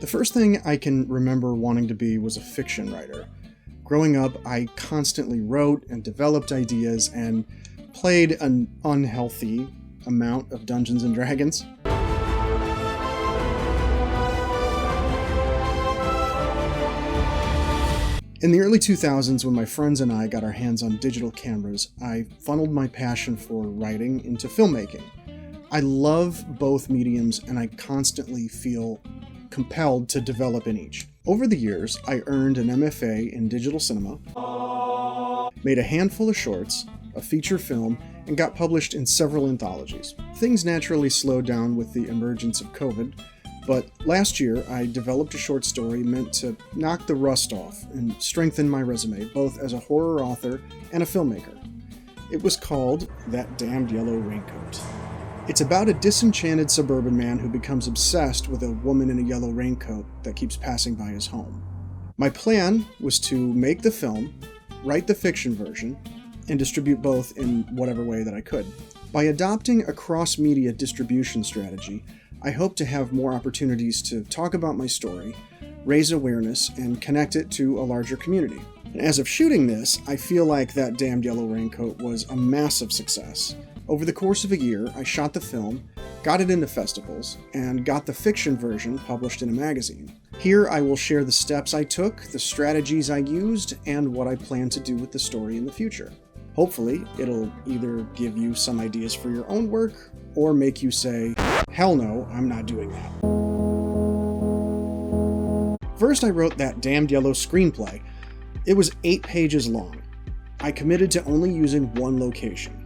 The first thing I can remember wanting to be was a fiction writer. Growing up, I constantly wrote and developed ideas and played an unhealthy amount of Dungeons & Dragons. In the early 2000s, when my friends and I got our hands on digital cameras, I funneled my passion for writing into filmmaking. I love both mediums, and I constantly feel compelled to develop in each. Over the years, I earned an MFA in digital cinema, made a handful of shorts, a feature film, and got published in several anthologies. Things naturally slowed down with the emergence of COVID, but last year I developed a short story meant to knock the rust off and strengthen my resume, both as a horror author and a filmmaker. It was called That Damned Yellow Raincoat. It's about a disenchanted suburban man who becomes obsessed with a woman in a yellow raincoat that keeps passing by his home. My plan was to make the film, write the fiction version, and distribute both in whatever way that I could. By adopting a cross-media distribution strategy, I hope to have more opportunities to talk about my story, raise awareness, and connect it to a larger community. And as of shooting this, I feel like That Damned Yellow Raincoat was a massive success. Over the course of a year, I shot the film, got it into festivals, and got the fiction version published in a magazine. Here I will share the steps I took, the strategies I used, and what I plan to do with the story in the future. Hopefully, it'll either give you some ideas for your own work, or make you say, hell no, I'm not doing that. First, I wrote that damned yellow screenplay. It was 8 pages long. I committed to only using one location,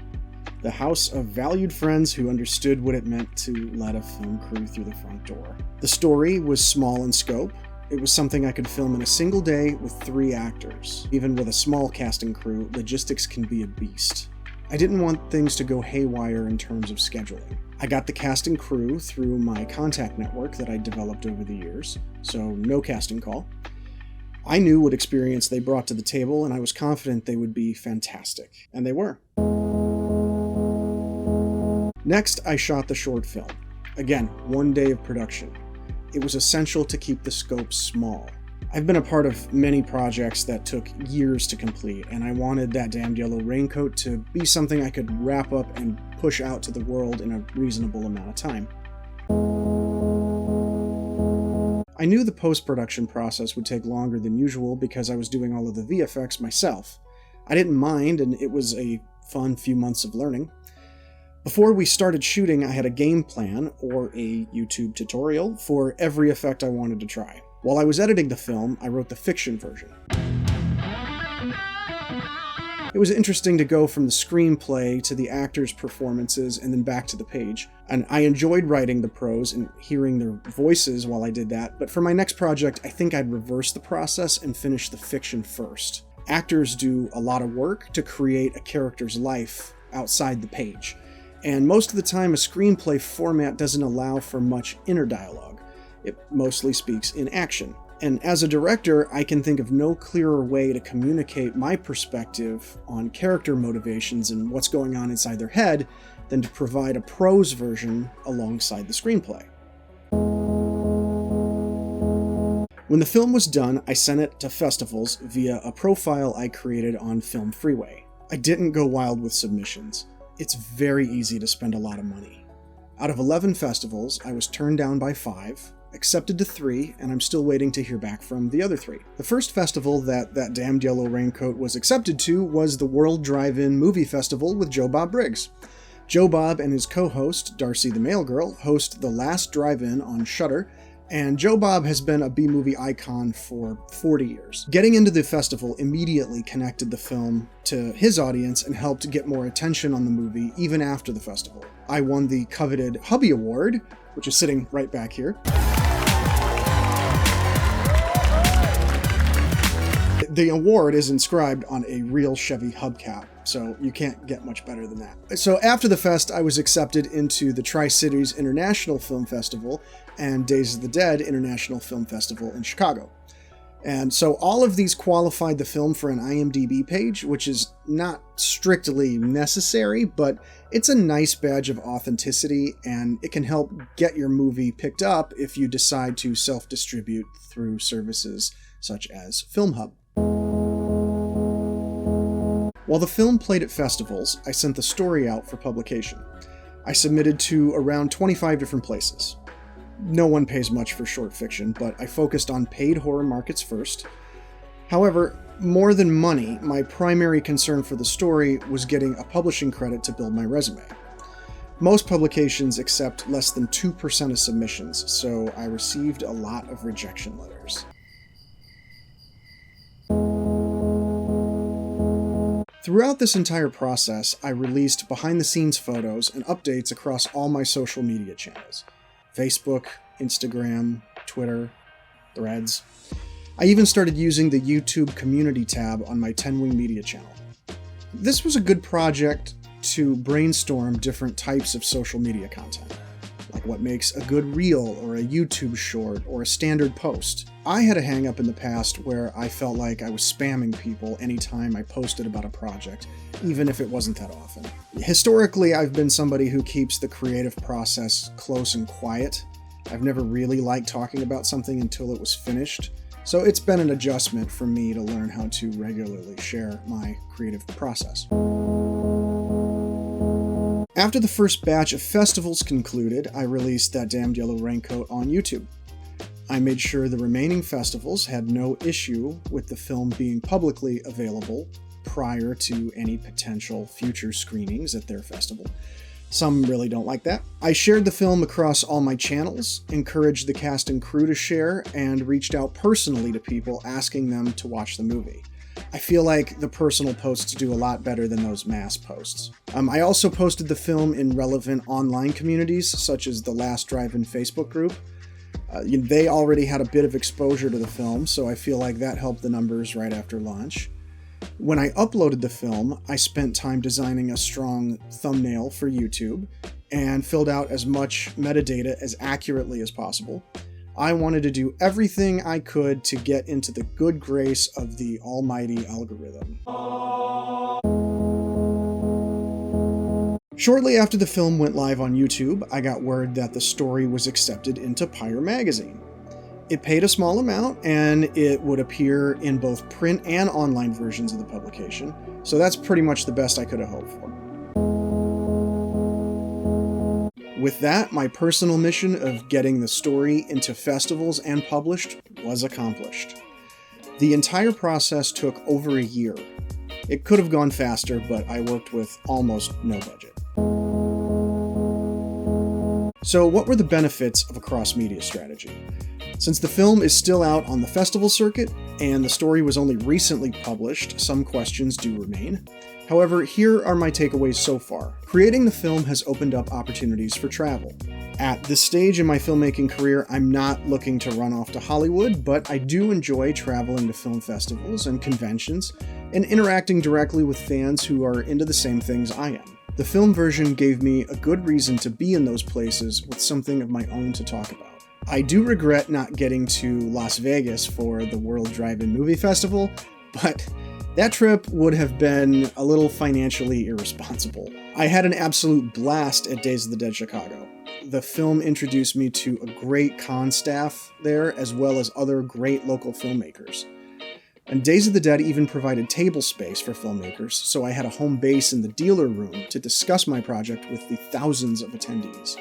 the house of valued friends who understood what it meant to let a film crew through the front door. The story was small in scope. It was something I could film in a single day with 3 actors. Even with a small casting crew, logistics can be a beast. I didn't want things to go haywire in terms of scheduling. I got the casting crew through my contact network that I developed over the years, so no casting call. I knew what experience they brought to the table, and I was confident they would be fantastic. And they were. Next, I shot the short film. Again, 1 day of production. It was essential to keep the scope small. I've been a part of many projects that took years to complete, and I wanted That Damned Yellow Raincoat to be something I could wrap up and push out to the world in a reasonable amount of time. I knew the post-production process would take longer than usual because I was doing all of the VFX myself. I didn't mind, and it was a fun few months of learning. Before we started shooting, I had a game plan, or a YouTube tutorial, for every effect I wanted to try. While I was editing the film, I wrote the fiction version. It was interesting to go from the screenplay to the actors' performances and then back to the page, and I enjoyed writing the prose and hearing their voices while I did that, but for my next project, I think I'd reverse the process and finish the fiction first. Actors do a lot of work to create a character's life outside the page, and most of the time a screenplay format doesn't allow for much inner dialogue. It mostly speaks in action. And as a director, I can think of no clearer way to communicate my perspective on character motivations and what's going on inside their head than to provide a prose version alongside the screenplay. When the film was done, I sent it to festivals via a profile I created on Film Freeway. I didn't go wild with submissions. It's very easy to spend a lot of money. Out of 11 festivals, I was turned down by 5, accepted to 3, and I'm still waiting to hear back from the other 3. The first festival that Damned Yellow Raincoat was accepted to was the World Drive-In Movie Festival with Joe Bob Briggs. Joe Bob and his co-host, Darcy the Mail Girl, host The Last Drive-In on Shudder, and Joe Bob has been a B-movie icon for 40 years. Getting into the festival immediately connected the film to his audience and helped get more attention on the movie even after the festival. I won the coveted Hubby Award, which is sitting right back here. The award is inscribed on a real Chevy hubcap, so you can't get much better than that. So after the fest, I was accepted into the Tri-Cities International Film Festival and Days of the Dead International Film Festival in Chicago. And so all of these qualified the film for an IMDb page, which is not strictly necessary, but it's a nice badge of authenticity, and it can help get your movie picked up if you decide to self-distribute through services such as FilmHub. While the film played at festivals, I sent the story out for publication. I submitted to around 25 different places. No one pays much for short fiction, but I focused on paid horror markets first. However, more than money, my primary concern for the story was getting a publishing credit to build my resume. Most publications accept less than 2% of submissions, so I received a lot of rejection letters. Throughout this entire process, I released behind-the-scenes photos and updates across all my social media channels. Facebook, Instagram, Twitter, Threads. I even started using the YouTube community tab on my 10 Wing Media channel. This was a good project to brainstorm different types of social media content, like what makes a good reel or a YouTube short or a standard post. I had a hang-up in the past where I felt like I was spamming people anytime I posted about a project, even if it wasn't that often. Historically, I've been somebody who keeps the creative process close and quiet. I've never really liked talking about something until it was finished, so it's been an adjustment for me to learn how to regularly share my creative process. After the first batch of festivals concluded, I released That Damned Yellow Raincoat on YouTube. I made sure the remaining festivals had no issue with the film being publicly available prior to any potential future screenings at their festival. Some really don't like that. I shared the film across all my channels, encouraged the cast and crew to share, and reached out personally to people asking them to watch the movie. I feel like the personal posts do a lot better than those mass posts. I also posted the film in relevant online communities, such as the Last Drive-In Facebook group. They already had a bit of exposure to the film, so I feel like that helped the numbers right after launch. When I uploaded the film, I spent time designing a strong thumbnail for YouTube and filled out as much metadata as accurately as possible. I wanted to do everything I could to get into the good grace of the almighty algorithm. Shortly after the film went live on YouTube, I got word that the story was accepted into Pyre magazine. It paid a small amount, and it would appear in both print and online versions of the publication, so that's pretty much the best I could have hoped for. With that, my personal mission of getting the story into festivals and published was accomplished. The entire process took over a year. It could have gone faster, but I worked with almost no budget. So what were the benefits of a cross-media strategy? Since the film is still out on the festival circuit, and the story was only recently published, some questions do remain. However, here are my takeaways so far. Creating the film has opened up opportunities for travel. At this stage in my filmmaking career, I'm not looking to run off to Hollywood, but I do enjoy traveling to film festivals and conventions, and interacting directly with fans who are into the same things I am. The film version gave me a good reason to be in those places with something of my own to talk about. I do regret not getting to Las Vegas for the World Drive-In Movie Festival, but that trip would have been a little financially irresponsible. I had an absolute blast at Days of the Dead Chicago. The film introduced me to a great con staff there, as well as other great local filmmakers. And Days of the Dead even provided table space for filmmakers, so I had a home base in the dealer room to discuss my project with the thousands of attendees.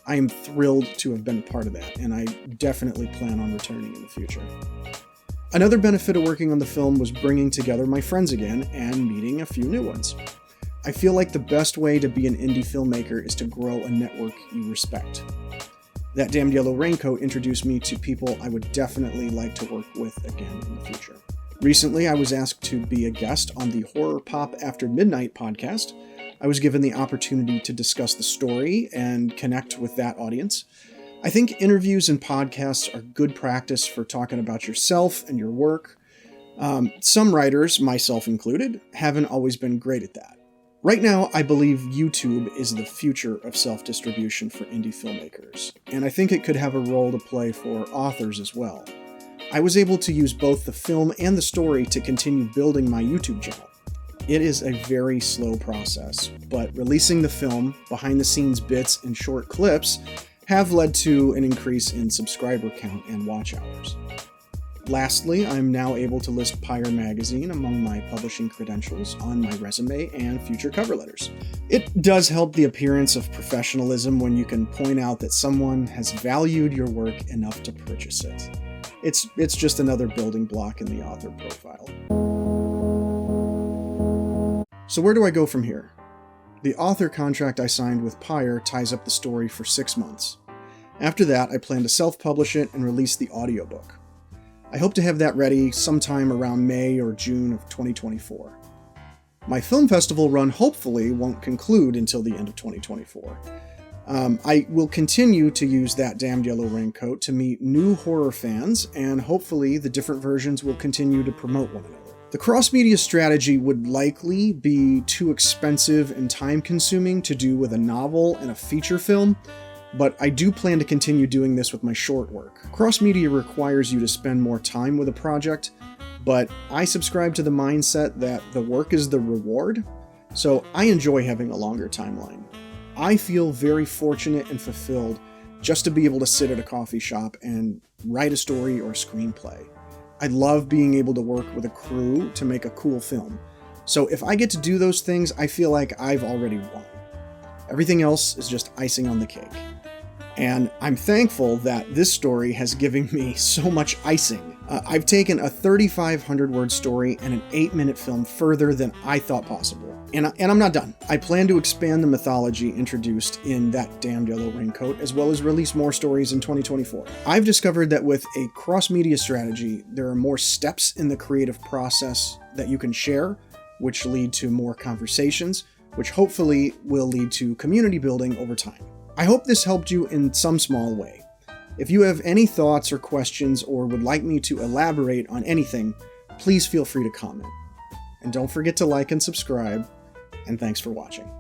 I am thrilled to have been a part of that, and I definitely plan on returning in the future. Another benefit of working on the film was bringing together my friends again and meeting a few new ones. I feel like the best way to be an indie filmmaker is to grow a network you respect. That Damned Yellow Raincoat introduced me to people I would definitely like to work with again in the future. Recently, I was asked to be a guest on the Horror Pop After Midnight podcast. I was given the opportunity to discuss the story and connect with that audience. I think interviews and podcasts are good practice for talking about yourself and your work. Some writers, myself included, haven't always been great at that. Right now, I believe YouTube is the future of self-distribution for indie filmmakers, and I think it could have a role to play for authors as well. I was able to use both the film and the story to continue building my YouTube channel. It is a very slow process, but releasing the film, behind-the-scenes bits, and short clips have led to an increase in subscriber count and watch hours. Lastly, I'm now able to list Pyre magazine among my publishing credentials on my resume and future cover letters. It does help the appearance of professionalism when you can point out that someone has valued your work enough to purchase it. It's just another building block in the author profile. So where do I go from here? The author contract I signed with Pyre ties up the story for 6 months. After that, I plan to self-publish it and release the audiobook. I hope to have that ready sometime around May or June of 2024. My film festival run hopefully won't conclude until the end of 2024. I will continue to use That Damned Yellow Raincoat to meet new horror fans, and hopefully the different versions will continue to promote one another. The cross-media strategy would likely be too expensive and time-consuming to do with a novel and a feature film, but I do plan to continue doing this with my short work. Cross-media requires you to spend more time with a project, but I subscribe to the mindset that the work is the reward, so I enjoy having a longer timeline. I feel very fortunate and fulfilled just to be able to sit at a coffee shop and write a story or a screenplay. I love being able to work with a crew to make a cool film. So if I get to do those things, I feel like I've already won. Everything else is just icing on the cake. And I'm thankful that this story has given me so much icing. I've taken a 3,500-word story and an 8-minute film further than I thought possible. And I'm not done. I plan to expand the mythology introduced in That Damned Yellow Raincoat, as well as release more stories in 2024. I've discovered that with a cross-media strategy, there are more steps in the creative process that you can share, which lead to more conversations, which hopefully will lead to community building over time. I hope this helped you in some small way. If you have any thoughts or questions or would like me to elaborate on anything, please feel free to comment. And don't forget to like and subscribe, and thanks for watching.